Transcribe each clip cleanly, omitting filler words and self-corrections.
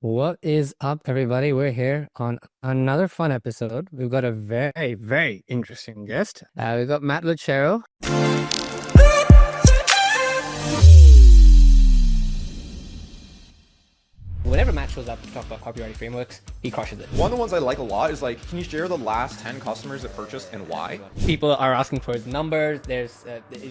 What is up, everybody? We're here on another fun episode. We've got a very, very interesting guest. We've got Matt Lucero. Whenever Matt shows up to talk about copywriting frameworks, he crushes it. One of the ones I like a lot is like, can you share the last 10 customers that purchased and why? People are asking for his numbers.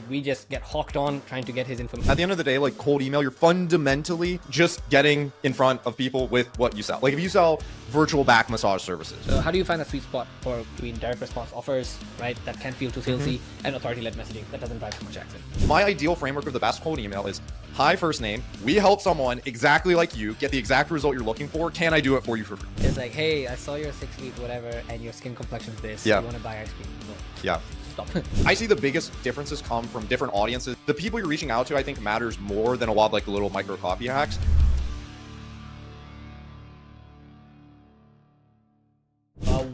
We just get hawked on trying to get his information. At the end of the day, like cold email, you're fundamentally just getting in front of people with what you sell. Like if you sell virtual back massage services. So how do you find the sweet spot for between direct response offers, right, that can't feel too salesy, and authority-led messaging that doesn't drive too much action? My ideal framework of the best cold email is, hi, first name. We help someone exactly like you get the exact result you're looking for. Can I do it for you for free? It's like, hey, I saw your 6 feet, whatever, and your skin complexion's this. Yeah. You want to buy ice cream? No. Yeah. Stop. I see the biggest differences come from different audiences. The people you're reaching out to, I think, matters more than a lot of like the little micro copy hacks.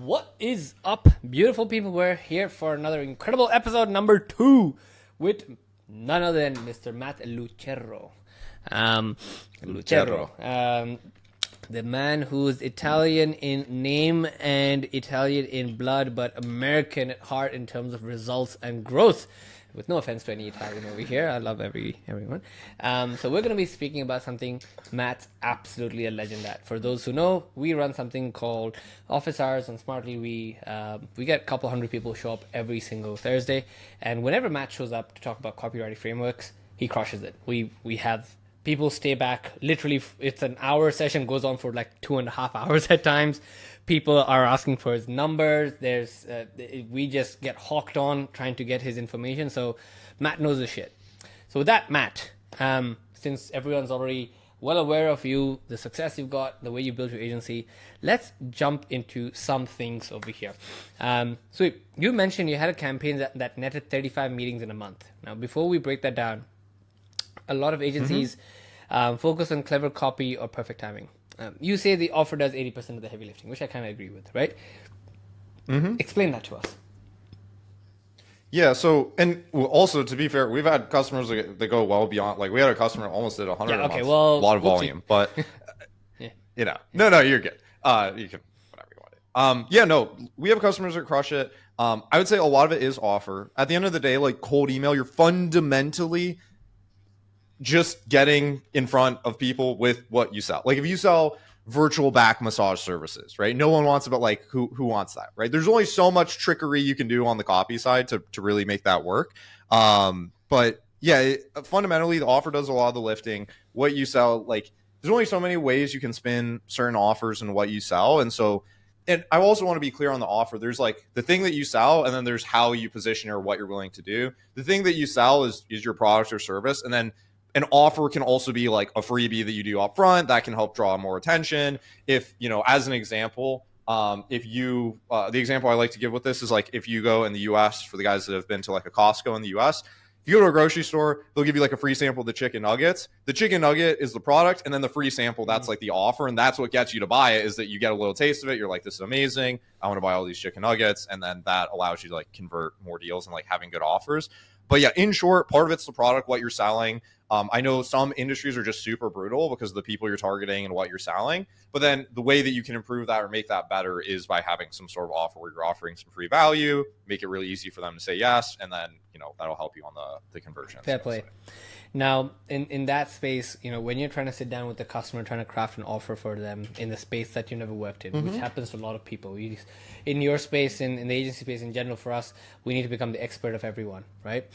What is up, beautiful people? We're here for another incredible episode number 2 with none other than Mr. Matt Lucero. The man who's Italian in name and Italian in blood, but American at heart in terms of results and growth. With no offense to any Italian over here, I love everyone. So we're going to be speaking about something Matt's absolutely a legend at. For those who know, we run something called Office Hours on Smartly. We get a couple hundred people show up every single Thursday, and whenever Matt shows up to talk about copywriting frameworks, he crushes it. We have people stay back. Literally, it's an hour session, goes on for like 2.5 hours at times. People are asking for his numbers. We just get hawked on trying to get his information. So Matt knows the shit. So with that, Matt, since everyone's already well aware of you, the success you've got, the way you built your agency, let's jump into some things over here. So you mentioned you had a campaign that netted 35 meetings in a month. Now, before we break that down, a lot of agencies focus on clever copy or perfect timing. You say the offer does 80% of the heavy lifting, which I kind of agree with, right? Explain that to us. Yeah. So, and also to be fair, we've had customers that go well beyond. Like we had a customer almost did 100 a month, a lot of volume, but Yeah. you know, no, you're good. You can whatever you want. Yeah, no, we have customers that crush it. I would say a lot of it is offer. At the end of the day, like cold email, you're fundamentally just getting in front of people with what you sell. Like if you sell virtual back massage services, right? No one wants it, but like who wants that, right? There's only so much trickery you can do on the copy side to really make that work. But yeah, fundamentally the offer does a lot of the lifting. What you sell, like there's only so many ways you can spin certain offers and what you sell. And I also want to be clear on the offer. There's like the thing that you sell, and then there's how you position or what you're willing to do. The thing that you sell is your product or service, and then an offer can also be like a freebie that you do up front that can help draw more attention. If, you know, as an example, the example I like to give with this is like if you go in the US, for the guys that have been to like a Costco in the US, if you go to a grocery store, they'll give you like a free sample of the chicken nuggets. The chicken nugget is the product, and then the free sample, that's like the offer. And that's what gets you to buy it, is that you get a little taste of it. You're like, this is amazing. I want to buy all these chicken nuggets. And then that allows you to like convert more deals and like having good offers. But yeah, in short, part of it's the product, what you're selling. I know some industries are just super brutal because of the people you're targeting and what you're selling. But then the way that you can improve that or make that better is by having some sort of offer where you're offering some free value, make it really easy for them to say yes. And then, you know, that'll help you on the conversion. Fair play. Now, in that space, you know, when you're trying to sit down with the customer, trying to craft an offer for them in the space that you never worked in, which happens to a lot of people. In your space, in the agency space in general, for us, we need to become the expert of everyone, right?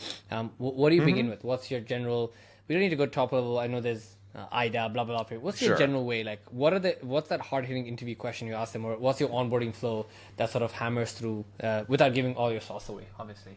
What do you begin with? What's your general... We don't need to go top level. I know there's IDA, blah, blah, blah. What's your general way? Like, what's that hard-hitting interview question you ask them? Or what's your onboarding flow that sort of hammers through without giving all your sauce away, obviously?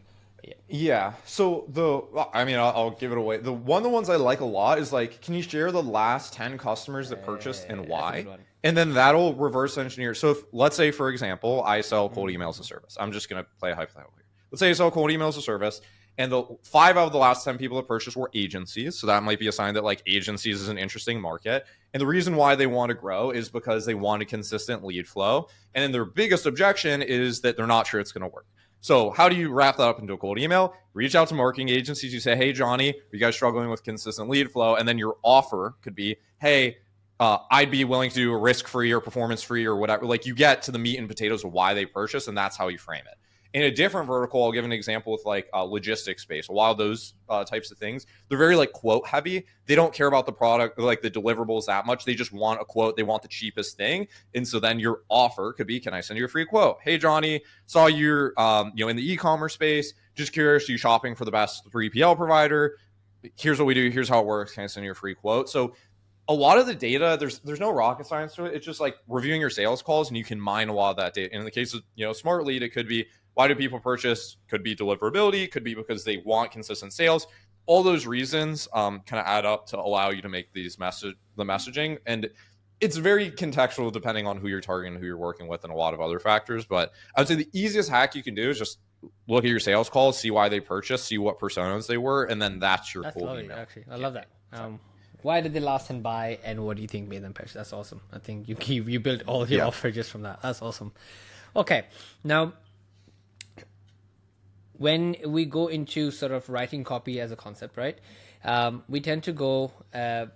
Yeah. So I'll give it away. The ones I like a lot is like, can you share the last 10 customers that purchased and why? And then that'll reverse engineer. So if, let's say, for example, I sell cold emails as a service. I'm just going to play a hypothetical here. Let's say I sell cold emails as a service, and the 5 out of the last 10 people that purchased were agencies. So that might be a sign that like agencies is an interesting market. And the reason why they want to grow is because they want a consistent lead flow. And then their biggest objection is that they're not sure it's going to work. So how do you wrap that up into a cold email? Reach out to marketing agencies. You say, hey, Johnny, are you guys struggling with consistent lead flow? And then your offer could be, hey, I'd be willing to do a risk-free or performance-free or whatever. Like you get to the meat and potatoes of why they purchase, and that's how you frame it. In a different vertical, I'll give an example with like logistics space. A lot of those types of things, they're very like quote heavy. They don't care about the product, like the deliverables that much. They just want a quote. They want the cheapest thing. And so then your offer could be, can I send you a free quote? Hey, Johnny, saw you're in the e-commerce space. Just curious, are you shopping for the best 3PL provider? Here's what we do. Here's how it works. Can I send you a free quote? So a lot of the data, there's no rocket science to it. It's just like reviewing your sales calls, and you can mine a lot of that data. And in the case of Smart Lead, it could be, why do people purchase? Could be deliverability. Could be because they want consistent sales. All those reasons kind of add up to allow you to make these the messaging. And it's very contextual depending on who you're targeting, who you're working with, and a lot of other factors. But I would say the easiest hack you can do is just look at your sales calls, see why they purchased, see what personas they were, and then that's your cold email. Actually, I love that. Why did they last and buy, and what do you think made them purchase? That's awesome. I think you built all of your offer just from that. That's awesome. Okay, now when we go into sort of writing copy as a concept, right? We tend to go, I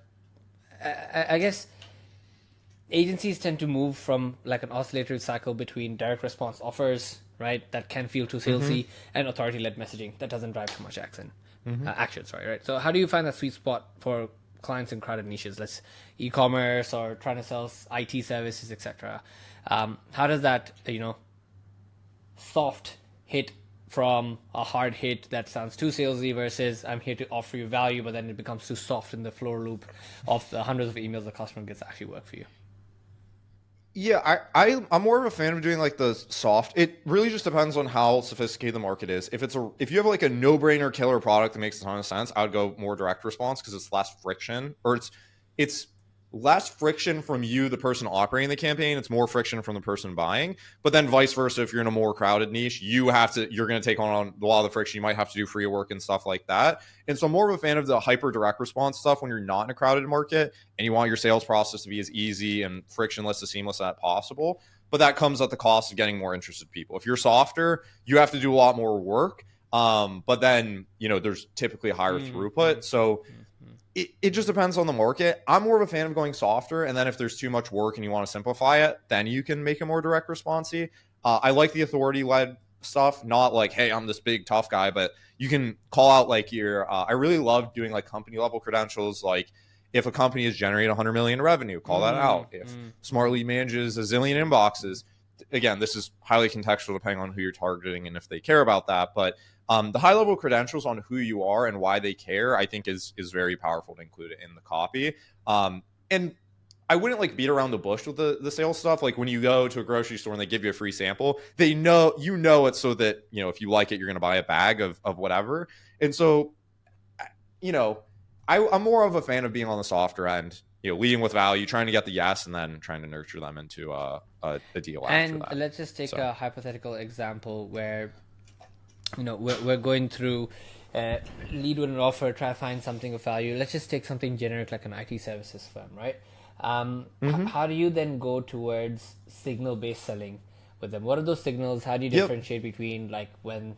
guess, agencies tend to move from like an oscillatory cycle between direct response offers, right, that can feel too salesy, and authority-led messaging that doesn't drive too much action. Right? So how do you find that sweet spot for clients in crowded niches, let's e-commerce or trying to sell IT services, etc.? How does that, soft hit from a hard hit that sounds too salesy versus I'm here to offer you value, but then it becomes too soft in the flow loop of the hundreds of emails the customer gets actually work for you? Yeah, I'm more of a fan of doing like the soft. It really just depends on how sophisticated the market is. If you have like a no-brainer killer product that makes a ton of sense, I would go more direct response because it's less friction, or it's less friction from you, the person operating the campaign. It's more friction from the person buying. But then vice versa, if you're in a more crowded niche, you're going to take on a lot of the friction. You might have to do free work and stuff like that. And so I'm more of a fan of the hyper direct response stuff when you're not in a crowded market and you want your sales process to be as easy and frictionless, as seamless as possible. But that comes at the cost of getting more interested people. If you're softer, you have to do a lot more work. But then, there's typically higher throughput. So it just depends on the market. I'm more of a fan of going softer. And then if there's too much work and you want to simplify it, then you can make it more direct responsey. I like the authority-led stuff, not like, hey, I'm this big tough guy, but you can call out like I really love doing like company level credentials. Like if a company is generating 100 million in revenue, call that out. If Smart Lead manages a zillion inboxes, again, this is highly contextual depending on who you're targeting and if they care about that. But the high level credentials on who you are and why they care, I think is very powerful to include it in the copy. And I wouldn't like beat around the bush with the sales stuff. Like when you go to a grocery store and they give you a free sample, they know, it so that, if you like it, you're going to buy a bag of whatever. And so, I'm more of a fan of being on the softer end, leading with value, trying to get the yes, and then trying to nurture them into a deal after that. And let's just take a hypothetical example where, we're going through lead with an offer, try to find something of value. Let's just take something generic like an IT services firm, right? How do you then go towards signal-based selling with them? What are those signals? How do you differentiate between like when...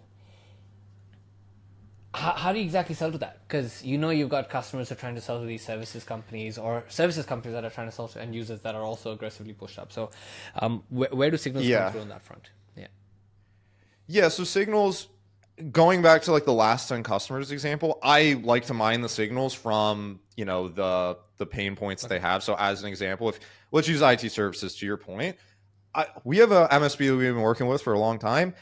How do you exactly sell to that? Because you've got customers who are trying to sell to these services companies or services companies that are trying to sell to end users that are also aggressively pushed up. So where do signals come through on that front? Yeah, so signals, going back to like the last 10 customers example, I like to mine the signals from, the pain points they have. So as an example, let's use IT services to your point. We have a MSP that we've been working with for a long time.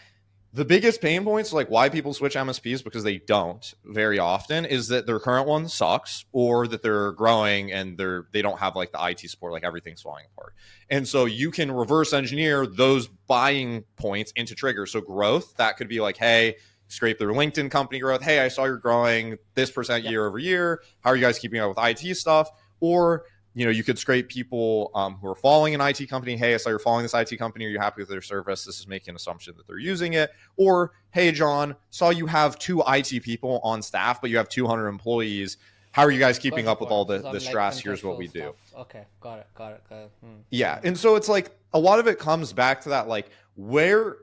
The biggest pain points, like why people switch MSPs, because they don't very often, is that their current one sucks, or that they're growing and they don't have like the IT support, like everything's falling apart. And so you can reverse engineer those buying points into triggers. So growth, that could be like, hey, scrape their LinkedIn company growth. Hey, I saw you're growing this percent year over year. How are you guys keeping up with IT stuff? Or you could scrape people who are following an IT company. Hey, I saw you're following this IT company. Are you happy with their service? This is making an assumption that they're using it. Or, hey, John, saw you have 2 IT people on staff, but you have 200 employees. how are you guys Got keeping your up with point. all This is the on like stress? Here's what contextual we do. stuff. Okay, got it, got it, got it. Yeah. And so it's like a lot of it comes back to that, like, where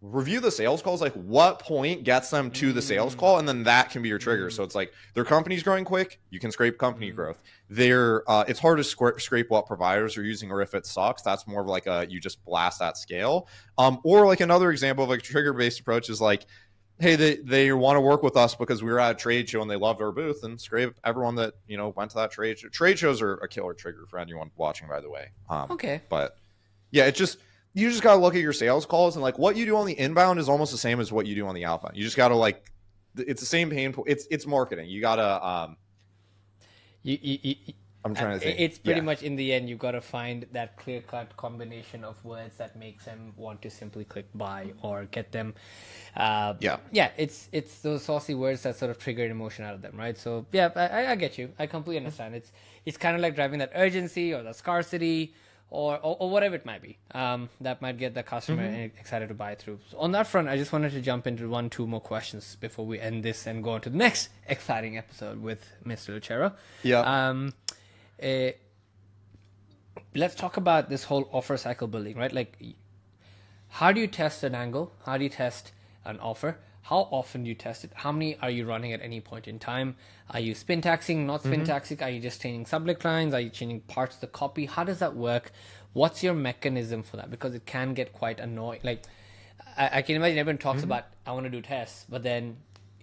review the sales calls, like what point gets them to the sales call, and then that can be your trigger. So it's like their company's growing quick, you can scrape company growth. It's hard to scrape what providers are using, or if it sucks, that's more of like you just blast that scale. Or like another example of like trigger based approach is like, hey, they want to work with us because we were at a trade show and they loved our booth, and scrape everyone that went to that trade show. Trade shows are a killer trigger for anyone watching, by the way. Okay. But yeah, you just gotta look at your sales calls, and like what you do on the inbound is almost the same as what you do on the outbound. You just gotta like, it's the same pain point. It's marketing. You gotta I'm trying to think. It's pretty much in the end, you've got to find that clear-cut combination of words that makes them want to simply click buy or get them. It's those saucy words that sort of trigger an emotion out of them, right? So yeah, I get you. I completely understand. It's kind of like driving that urgency or the scarcity or whatever it might be, that might get the customer excited to buy through. So on that front, I just wanted to jump into two more questions before we end this and go on to the next exciting episode with Mr. Lucero. Yeah. Let's talk about this whole offer cycle building, right? Like, how do you test an angle? How do you test an offer? How often do you test it? How many are you running at any point in time? Are you spin taxing, not spin taxing? Are you just changing subject lines? Are you changing parts of the copy? How does that work? What's your mechanism for that? Because it can get quite annoying. Like, I can imagine everyone talks about, I want to do tests, but then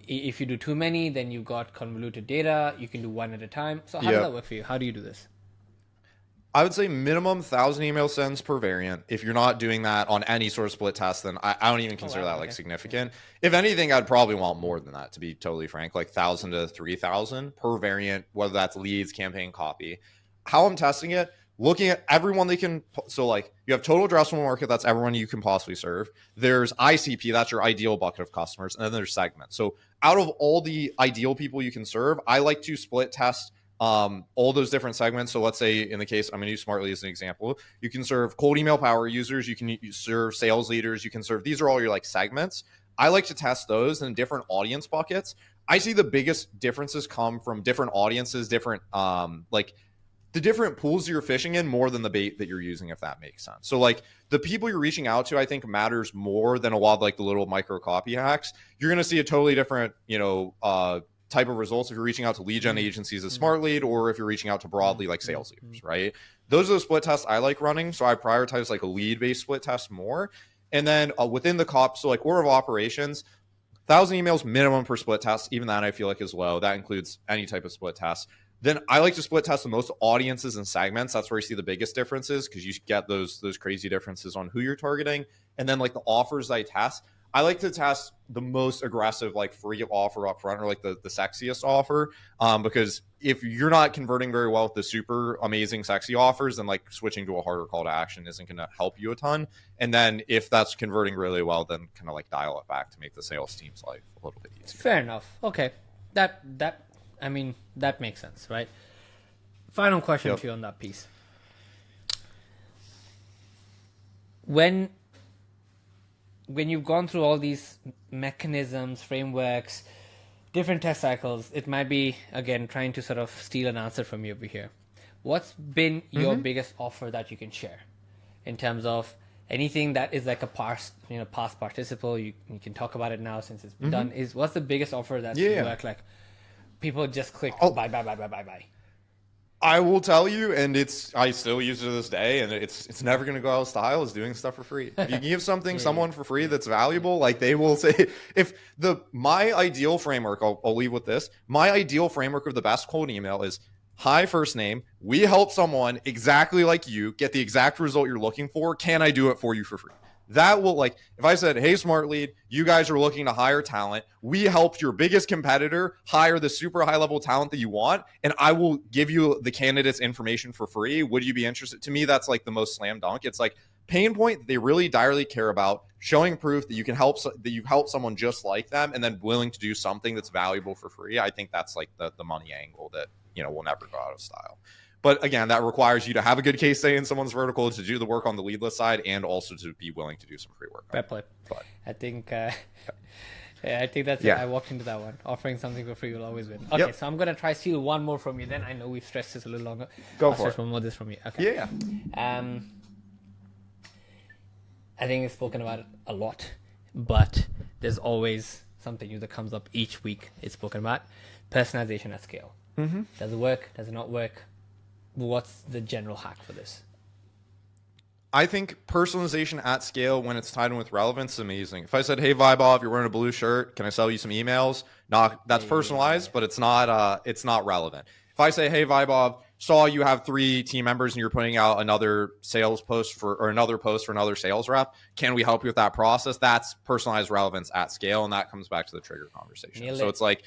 if you do too many, then you've got convoluted data. You can do one at a time. So how does that work for you? How do you do this? I would say minimum 1,000 email sends per variant. If you're not doing that on any sort of split test, then I don't even consider that like significant. If anything, I'd probably want more than that, to be totally frank, like 1,000 to 3,000 per variant, whether that's leads, campaign, copy. How I'm testing it, looking at everyone they can. So like you have total addressable market, that's everyone you can possibly serve. There's ICP, that's your ideal bucket of customers. And then there's segments. So out of all the ideal people you can serve, I like to split test all those different segments. So let's say in the case, I'm going to use Smartly as an example. You can serve cold email power users. You can serve sales leaders. You can serve, these are all your like segments. I like to test those in different audience buckets. I see the biggest differences come from different audiences, different, like the different pools you're fishing in more than the bait that you're using, if that makes sense. So like the people you're reaching out to, I think matters more than a lot of like the little micro copy hacks. You're going to see a totally different, type of results if you're reaching out to lead gen agencies as Smart Lead, or if you're reaching out to broadly like sales leaders, right? Those are the split tests I like running. So I prioritize like a lead based split test more. And then within the cop, so like order of operations, 1,000 emails minimum per split test. Even that I feel like is low. That includes any type of split test. Then I like to split test the most audiences and segments. That's where you see the biggest differences, because you get those crazy differences on who you're targeting. And then like the offers I test, I like to test the most aggressive, like free offer up front, or like the sexiest offer. Because if you're not converting very well with the super amazing, sexy offers, then like switching to a harder call to action isn't going to help you a ton. And then if that's converting really well, then kind of like dial it back to make the sales team's life a little bit easier. Fair enough. Okay. That makes sense, right? Final question for you on that piece. When you've gone through all these mechanisms, frameworks, different test cycles, it might be, again, trying to sort of steal an answer from you over here. What's been your biggest offer that you can share in terms of anything that is like a past participle? You can talk about it now since it's been done. What's the biggest offer that's worked? Like people just click buy. I will tell you, and I still use it to this day, and it's never going to go out of style, is doing stuff for free. If you give someone for free that's valuable, like they will say, my ideal framework, I'll leave with this. My ideal framework of the best cold email is, hi, first name, we help someone exactly like you get the exact result you're looking for. Can I do it for you for free? That will, like, if I said, hey, Smart Lead, you guys are looking to hire talent. We helped your biggest competitor hire the super high level talent that you want, and I will give you the candidate's information for free. Would you be interested? To me, that's like the most slam dunk. It's like pain point they really direly care about, showing proof that you can help, that you've helped someone just like them, and then willing to do something that's valuable for free. I think that's like the money angle that, will never go out of style. But again, that requires you to have a good case study in someone's vertical, to do the work on the lead list side, and also to be willing to do some free work. Fair play. But I think Yeah, I think that's it. Yeah. I walked into that one. Offering something for free will always win. Okay, Yep. so I'm gonna try steal one more from you. Then I know we've stretched this a little longer. Go I'll for stretch it. one more this from you. Okay. Yeah. I think it's spoken about it a lot, but there's always something new that comes up each week. It's spoken about personalization at scale. Mm-hmm. Does it work? Does it not work? What's the general hack for this? I think personalization at scale when it's tied in with relevance is amazing. If I said, "Hey, Vibov, you're wearing a blue shirt. Can I sell you some emails?" That's personalized, but it's not relevant. If I say, "Hey, Vibov, saw you have 3 team members and you're putting out another sales post or another post for another sales rep. Can we help you with that process?" That's personalized relevance at scale, and that comes back to the trigger conversation. Nailed So it. it's like,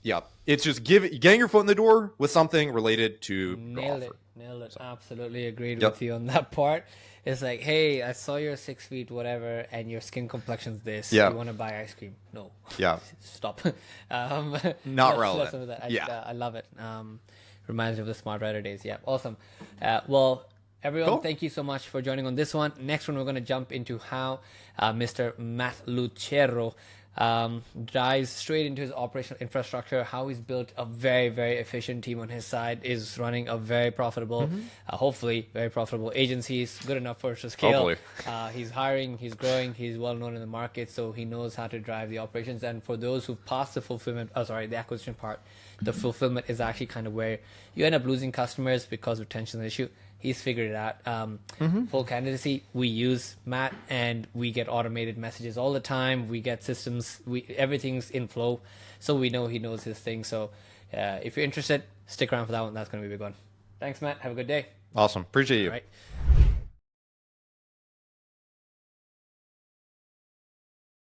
yeah, it's just getting your foot in the door with something related to your Nailed offer. it. Nailed it. Absolutely agreed Yep. with you on that part. It's like, hey, I saw you're 6 feet, whatever, and your skin complexion's this. Yeah. You want to buy ice cream? No. Yeah. Stop. Not relevant. Some of that. Yeah. I love it. Reminds me of the Smart Writer days. Yeah, awesome. Well, everyone, Cool. thank you so much for joining on this one. Next one, we're going to jump into how Mr. Matt Lucero dives straight into his operational infrastructure, how he's built a very, very efficient team on his side, is running a very profitable, hopefully very profitable agencies, good enough for us to scale. Hopefully. He's hiring, he's growing, he's well known in the market, so he knows how to drive the operations. And for those who pass the fulfillment, the acquisition part, the fulfillment is actually kind of where you end up losing customers because retention is an issue. He's figured it out. Full candidacy, we use Matt, and we get automated messages all the time. We get systems, everything's in flow, so we know he knows his thing. So if you're interested, stick around for that one. That's going to be a big one. Thanks, Matt. Have a good day. Awesome. Appreciate you. All right.